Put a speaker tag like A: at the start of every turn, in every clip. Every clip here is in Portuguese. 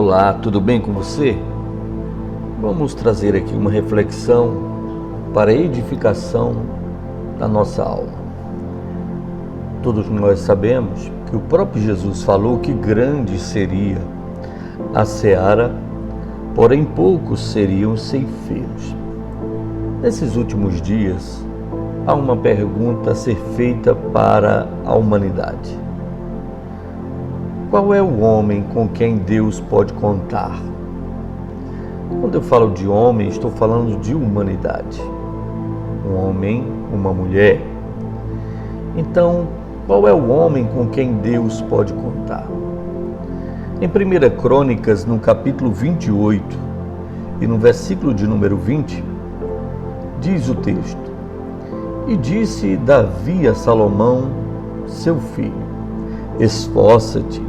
A: Olá, tudo bem com você? Vamos trazer aqui uma reflexão para a edificação da nossa alma. Todos nós sabemos que o próprio Jesus falou que grande seria a seara, porém poucos seriam ceifeiros. Nesses últimos dias, há uma pergunta a ser feita para a humanidade. Qual é o homem com quem Deus pode contar? Quando eu falo de homem, estou falando de humanidade. Um homem, uma mulher. Então, qual é o homem com quem Deus pode contar? Em 1 Crônicas, no capítulo 28 e no versículo de número 20, diz o texto: E disse Davi a Salomão, seu filho: Esforça-te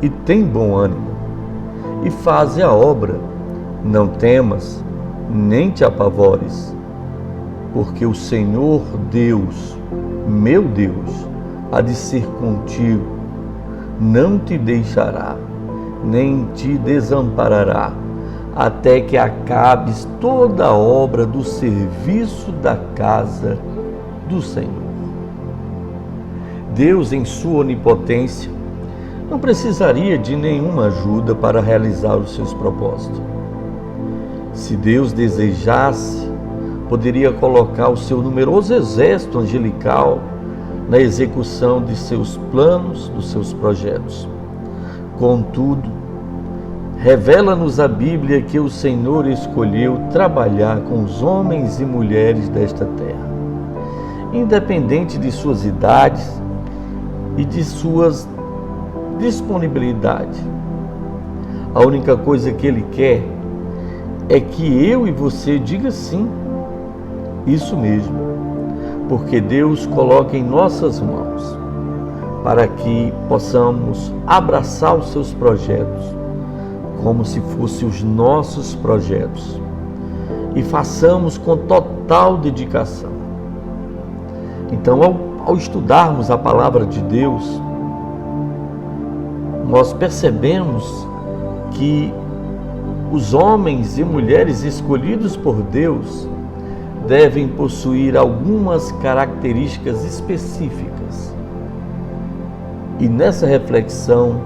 A: e tem bom ânimo, e faze a obra, não temas, nem te apavores, porque o Senhor Deus, meu Deus, há de ser contigo, não te deixará, nem te desamparará, até que acabes toda a obra do serviço da casa do Senhor. Deus, em sua onipotência, não precisaria de nenhuma ajuda para realizar os seus propósitos. Se Deus desejasse, poderia colocar o seu numeroso exército angelical na execução de seus planos, dos seus projetos. Contudo, revela-nos a Bíblia que o Senhor escolheu trabalhar com os homens e mulheres desta terra, independente de suas idades e de suas disponibilidades. A única coisa que Ele quer é que eu e você diga sim, isso mesmo, porque Deus coloca em nossas mãos para que possamos abraçar os seus projetos como se fossem os nossos projetos e façamos com total dedicação. Então, ao estudarmos a palavra de Deus, nós percebemos que os homens e mulheres escolhidos por Deus devem possuir algumas características específicas. E nessa reflexão,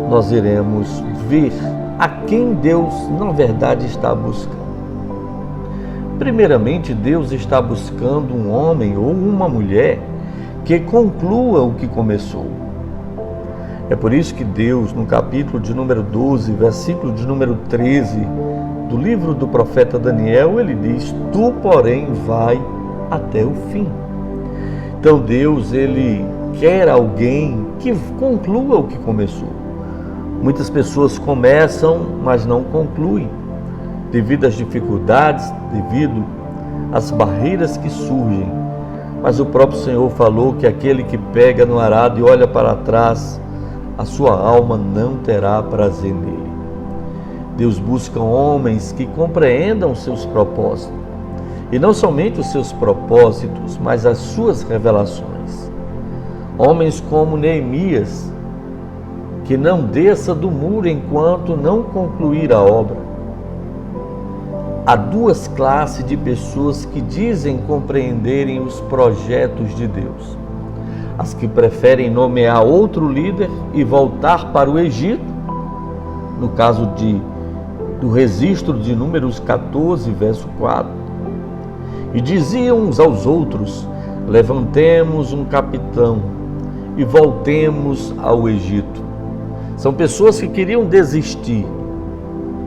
A: nós iremos ver a quem Deus, na verdade, está buscando. Primeiramente, Deus está buscando um homem ou uma mulher que conclua o que começou. É por isso que Deus, no capítulo de número 12, versículo de número 13, do livro do profeta Daniel, ele diz: Tu, porém, vai até o fim. Então Deus, ele quer alguém que conclua o que começou. Muitas pessoas começam, mas não concluem, devido às dificuldades, devido às barreiras que surgem. Mas o próprio Senhor falou que aquele que pega no arado e olha para trás, a sua alma não terá prazer nele. Deus busca homens que compreendam seus propósitos, e não somente os seus propósitos, mas as suas revelações. Homens como Neemias, que não desça do muro enquanto não concluir a obra. Há duas classes de pessoas que dizem compreenderem os projetos de Deus: as que preferem nomear outro líder e voltar para o Egito, no caso do registro de Números 14, verso 4, e diziam uns aos outros: levantemos um capitão e voltemos ao Egito. São pessoas que queriam desistir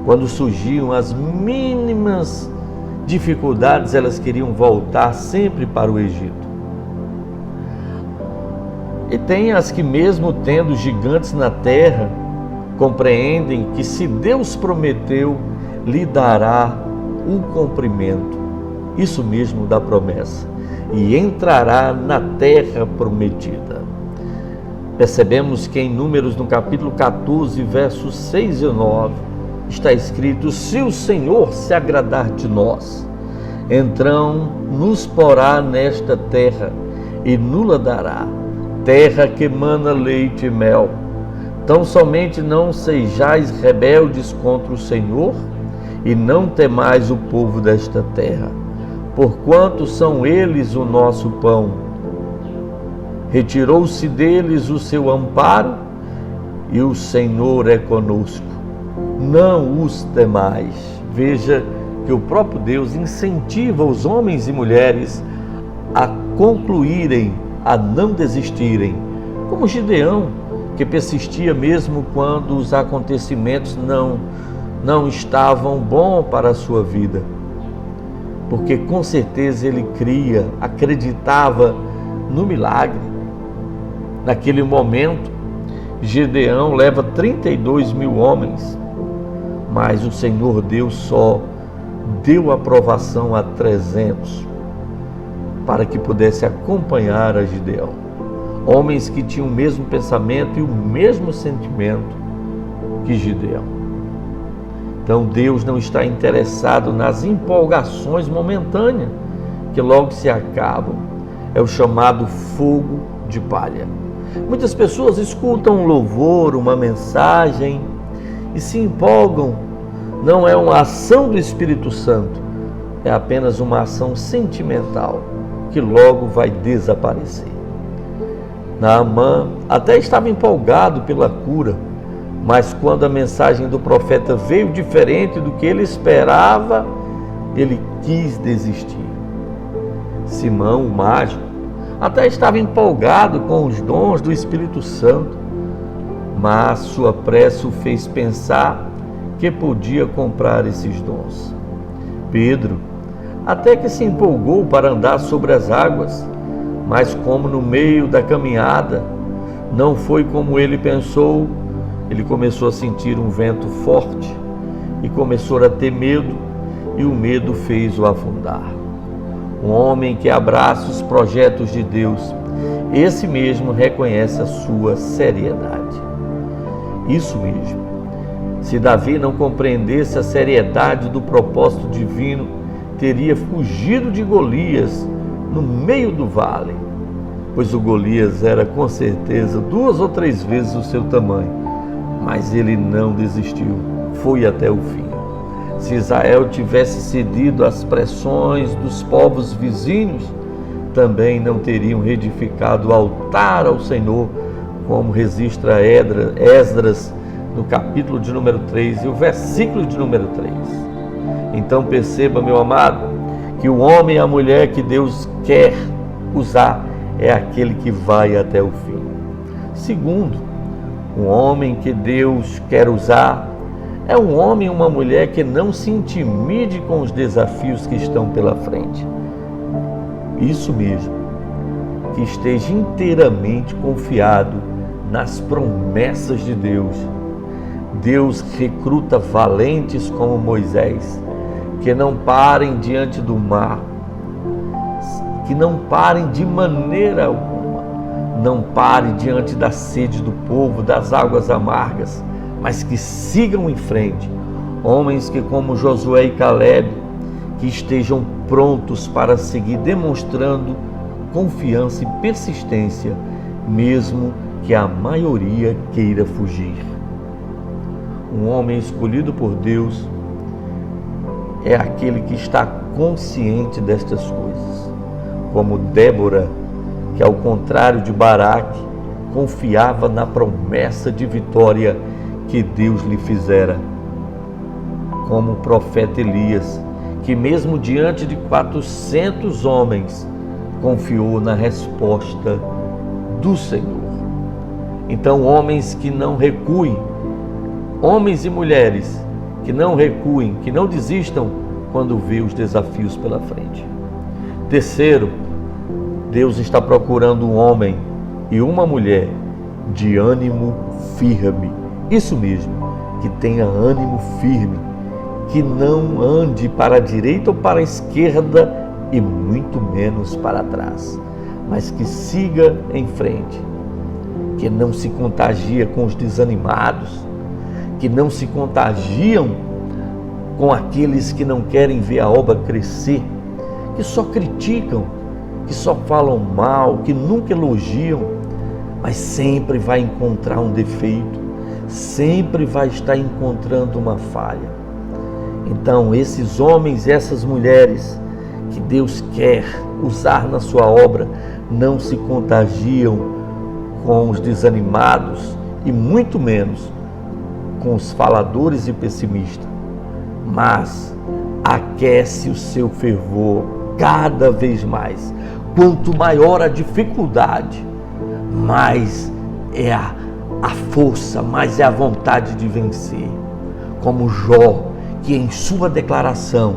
A: quando surgiam as mínimas dificuldades, elas queriam voltar sempre para o Egito. E tem as que, mesmo tendo gigantes na terra, compreendem que se Deus prometeu, lhe dará o cumprimento, isso mesmo da promessa, e entrará na terra prometida. Percebemos que em Números, no capítulo 14, versos 6 e 9, está escrito: se o Senhor se agradar de nós, então nos porá nesta terra e nula dará, terra que mana leite e mel, Tão somente não sejais rebeldes contra o Senhor, e não temais o povo desta terra, porquanto são eles o nosso pão. Retirou-se deles o seu amparo, e o Senhor é conosco. Não os temais. Veja que o próprio Deus incentiva os homens e mulheres a concluírem, a não desistirem, como Gideão, que persistia mesmo quando os acontecimentos não estavam bons para a sua vida, porque com certeza ele cria, acreditava no milagre. Naquele momento, Gideão leva 32 mil homens, mas o Senhor Deus só deu aprovação a 300 para que pudesse acompanhar a Gideão. Homens que tinham o mesmo pensamento e o mesmo sentimento que Gideão. Então Deus não está interessado nas empolgações momentâneas que logo se acabam. É o chamado fogo de palha. Muitas pessoas escutam um louvor, uma mensagem e se empolgam. Não é uma ação do Espírito Santo, é apenas uma ação sentimental que logo vai desaparecer. Naamã até estava empolgado pela cura, mas quando a mensagem do profeta veio diferente do que ele esperava, ele quis desistir. Simão, o mágico, até estava empolgado com os dons do Espírito Santo, mas sua pressa o fez pensar que podia comprar esses dons. Pedro até que se empolgou para andar sobre as águas, mas como no meio da caminhada não foi como ele pensou, ele começou a sentir um vento forte e começou a ter medo, e o medo fez-o afundar. Um homem que abraça os projetos de Deus, esse mesmo reconhece a sua seriedade. Isso mesmo. Se Davi não compreendesse a seriedade do propósito divino, teria fugido de Golias no meio do vale, pois o Golias era com certeza 2 ou 3 vezes o seu tamanho, mas ele não desistiu, foi até o fim. Se Israel tivesse cedido às pressões dos povos vizinhos, também não teriam reedificado o altar ao Senhor, como registra Esdras no capítulo de número 3 e o versículo de número 3. Então perceba, meu amado, que o homem e a mulher que Deus quer usar é aquele que vai até o fim. Segundo, um homem que Deus quer usar é um homem e uma mulher que não se intimide com os desafios que estão pela frente. Isso mesmo, que esteja inteiramente confiado nas promessas de Deus. Deus recruta valentes como Moisés, que não parem diante do mar, que não parem de maneira alguma, não parem diante da sede do povo, das águas amargas, mas que sigam em frente. Homens que, como Josué e Caleb, que estejam prontos para seguir demonstrando confiança e persistência, mesmo que a maioria queira fugir. Um homem escolhido por Deus é aquele que está consciente destas coisas, como Débora, que ao contrário de Baraque, confiava na promessa de vitória que Deus lhe fizera, como o profeta Elias, que mesmo diante de 400 homens, confiou na resposta do Senhor. Então, homens que não recuem, homens e mulheres que não recuem, que não desistam quando vê os desafios pela frente. Terceiro, Deus está procurando um homem e uma mulher de ânimo firme. Isso mesmo, que tenha ânimo firme, que não ande para a direita ou para a esquerda e muito menos para trás, mas que siga em frente, que não se contagia com os desanimados, que não se contagiam com aqueles que não querem ver a obra crescer, que só criticam, que só falam mal, que nunca elogiam, mas sempre vai encontrar um defeito, sempre vai estar encontrando uma falha. Então, esses homens e essas mulheres que Deus quer usar na sua obra não se contagiam com os desanimados e muito menos com os faladores e pessimistas, mas aquece o seu fervor cada vez mais. Quanto maior a dificuldade, mais é a força, mais é a vontade de vencer. Como Jó, que em sua declaração,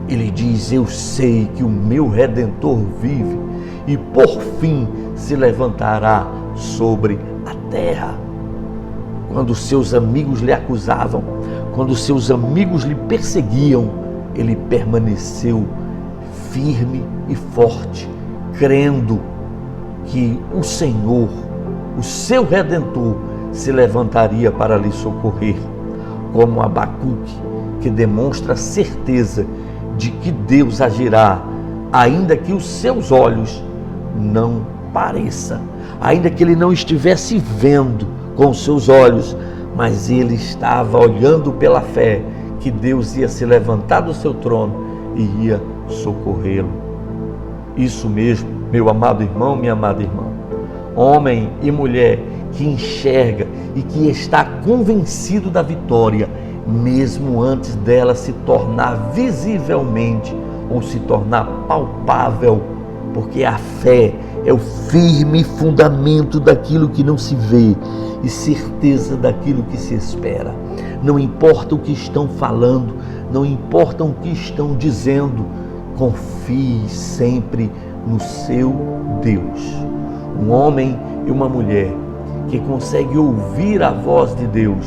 A: ele diz: eu sei que o meu Redentor vive e por fim se levantará sobre a terra. Quando seus amigos lhe acusavam, quando seus amigos lhe perseguiam, ele permaneceu firme e forte, crendo que o Senhor, o seu Redentor, se levantaria para lhe socorrer, como Abacuque, que demonstra a certeza de que Deus agirá, ainda que os seus olhos não pareçam, ainda que ele não estivesse vendo com os seus olhos, mas ele estava olhando pela fé que Deus ia se levantar do seu trono e ia socorrê-lo. Isso mesmo, meu amado irmão, minha amada irmã, homem e mulher que enxerga e que está convencido da vitória, mesmo antes dela se tornar visivelmente ou se tornar palpável, porque a fé é o firme fundamento daquilo que não se vê e certeza daquilo que se espera. Não importa o que estão falando, não importa o que estão dizendo, confie sempre no seu Deus. Um homem e uma mulher que consegue ouvir a voz de Deus,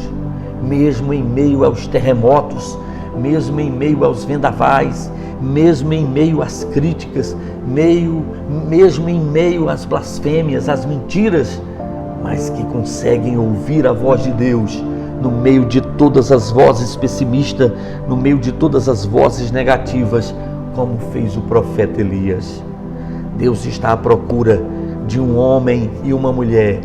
A: mesmo em meio aos terremotos, mesmo em meio aos vendavais, mesmo em meio às críticas, mesmo em meio às blasfêmias, às mentiras, mas que conseguem ouvir a voz de Deus no meio de todas as vozes pessimistas, no meio de todas as vozes negativas, como fez o profeta Elias. Deus está à procura de um homem e uma mulher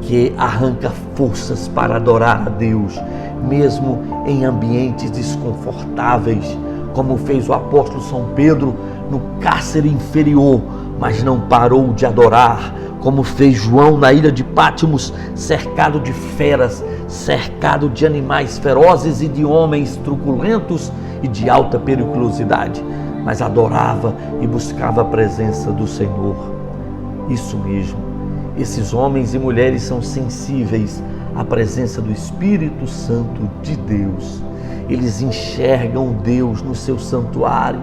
A: que arranca forças para adorar a Deus, mesmo em ambientes desconfortáveis, como fez o apóstolo São Pedro no cárcere inferior, mas não parou de adorar, como fez João na ilha de Patmos, cercado de feras, cercado de animais ferozes e de homens truculentos e de alta periculosidade, mas adorava e buscava a presença do Senhor. Isso mesmo, esses homens e mulheres são sensíveis à presença do Espírito Santo de Deus. Eles enxergam Deus no seu santuário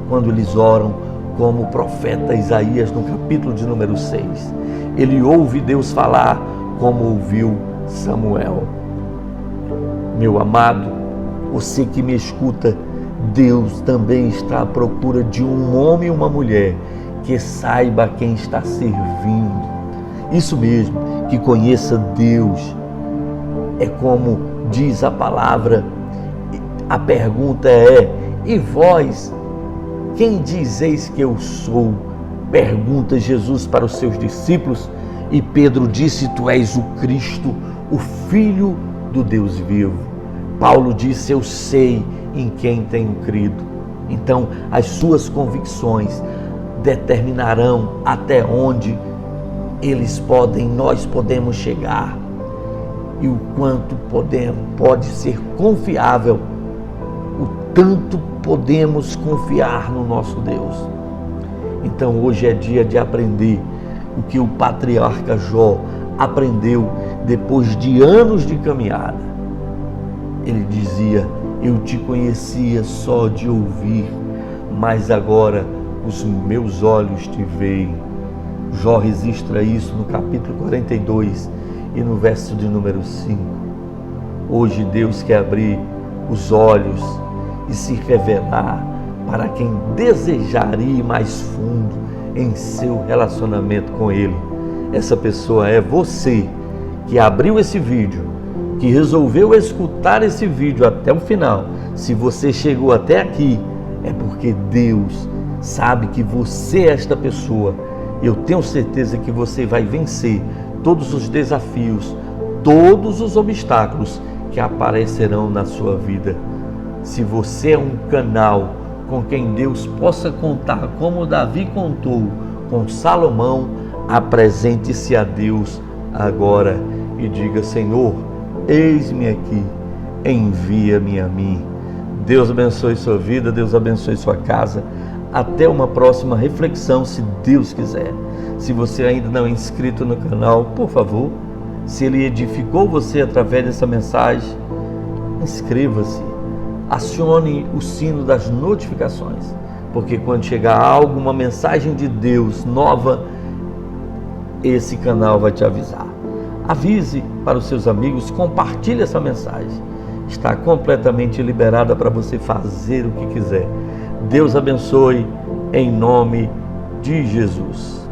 A: quando eles oram, como o profeta Isaías no capítulo de número 6. Ele ouve Deus falar como ouviu Samuel. Meu amado, você que me escuta, Deus também está à procura de um homem e uma mulher que saiba quem está servindo. Isso mesmo, que conheça Deus. É como diz a palavra, a pergunta é: e vós, quem dizeis que eu sou? Pergunta Jesus para os seus discípulos, e Pedro disse: tu és o Cristo, o Filho do Deus vivo. Paulo disse: eu sei em quem tenho crido. Então, as suas convicções determinarão até onde nós podemos chegar e o quanto pode ser confiável, o tanto podemos confiar no nosso Deus. Então hoje é dia de aprender o que o patriarca Jó aprendeu depois de anos de caminhada. Ele dizia: eu te conhecia só de ouvir, mas agora os meus olhos te veem. Jó registra isso no capítulo 42 e no verso de número 5. Hoje Deus quer abrir os olhos e se revelar para quem desejar ir mais fundo em seu relacionamento com Ele. Essa pessoa é você que abriu esse vídeo, que resolveu escutar esse vídeo até o final. Se você chegou até aqui, é porque Deus sabe que você é esta pessoa. Eu tenho certeza que você vai vencer todos os desafios, todos os obstáculos que aparecerão na sua vida. Se você é um canal com quem Deus possa contar, como Davi contou com Salomão, apresente-se a Deus agora e diga: Senhor, eis-me aqui, envia-me a mim. Deus abençoe sua vida, Deus abençoe sua casa. Até uma próxima reflexão, se Deus quiser. Se você ainda não é inscrito no canal, por favor, se ele edificou você através dessa mensagem, inscreva-se, acione o sino das notificações, porque quando chegar algo, uma mensagem de Deus nova, esse canal vai te avisar. Avise para os seus amigos, compartilhe essa mensagem. Está completamente liberada para você fazer o que quiser. Deus abençoe em nome de Jesus.